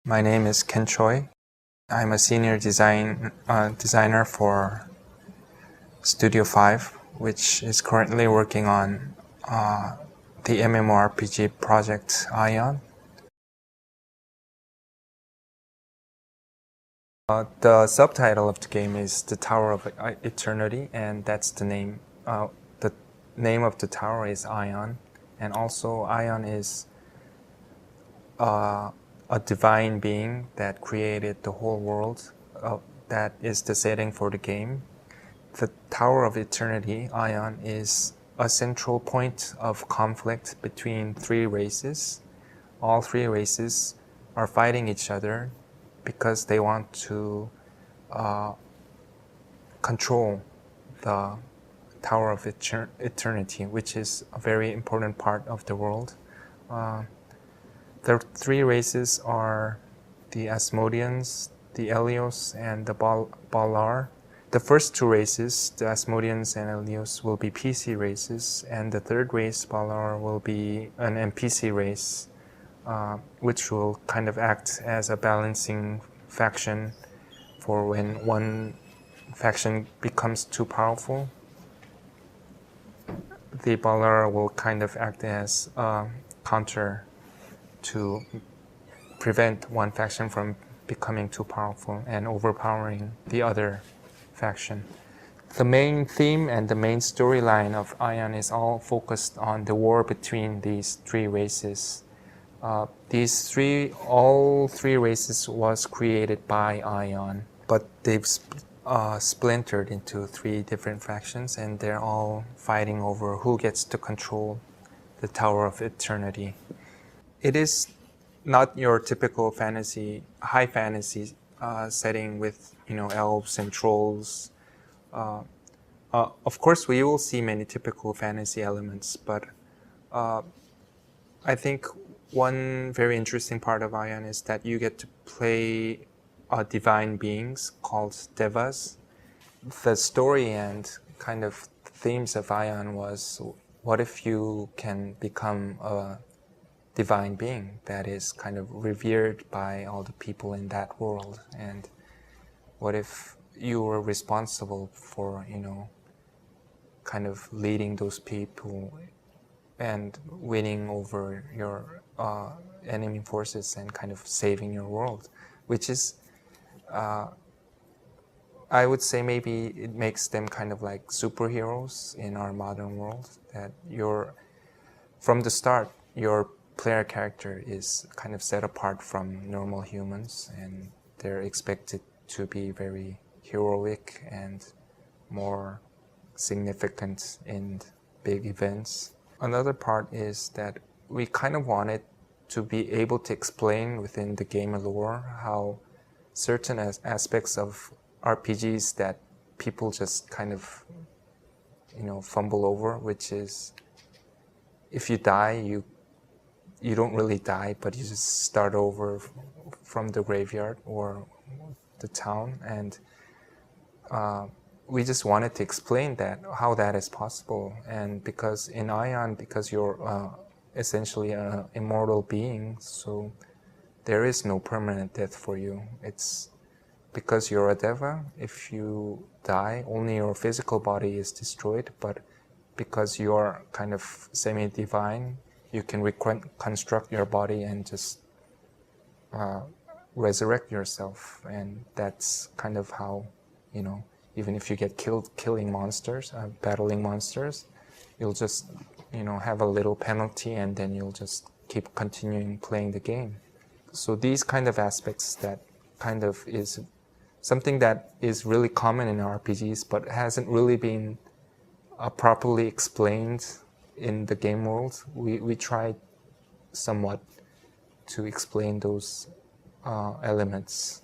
My name is Choi. I'm a senior designer for Studio 5, which is currently working on the MMORPG project Aion. The subtitle of the game is The Tower of Eternity, and that's the name. The name of the tower is Aion, and also Aion is a divine being that created the whole world. That is the setting for the game. The Tower of Eternity, Aion, is a central point of conflict between three races. All three races are fighting each other because they want to control the Tower of Eternity, which is a very important part of the world. The three races are the Asmodeans, the Elios, and the Balar. The first two races, the Asmodeans and Elios, will be PC races, and the third race, Balar, will be an NPC race, which will kind of act as a balancing faction for when one faction becomes too powerful. The Balar will kind of act as a counter to prevent one faction from becoming too powerful and overpowering the other faction. The main theme and the main storyline of Aion is all focused on the war between these three races. All three races was created by Aion, but they've splintered into three different factions, and they're all fighting over who gets to control the Tower of Eternity. It is not your typical high fantasy setting with elves and trolls. Of course, we will see many typical fantasy elements, but I think one very interesting part of Aion is that you get to play divine beings called devas. The story and kind of themes of Aion was, what if you can become a divine being that is kind of revered by all the people in that world, and what if you were responsible for kind of leading those people and winning over your enemy forces and kind of saving your world, which is I would say maybe it makes them kind of like superheroes in our modern world, that from the start your player character is kind of set apart from normal humans, and they're expected to be very heroic and more significant in big events. Another part is that we kind of wanted to be able to explain within the game lore how certain aspects of RPGs that people just kind of fumble over, which is if you die, you don't really die, but you just start over from the graveyard or the town. And we just wanted to explain how that is possible. And because in Aion, because you're essentially an immortal being, so there is no permanent death for you. It's because you're a deva, if you die, only your physical body is destroyed, but because you're kind of semi-divine, you can reconstruct your body and just resurrect yourself. And that's kind of how, even if you get killed killing monsters, battling monsters, you'll just, have a little penalty, and then you'll just keep continuing playing the game. So these kind of aspects that kind of is something that is really common in RPGs, but hasn't really been properly explained in the game world. We tried somewhat to explain those elements.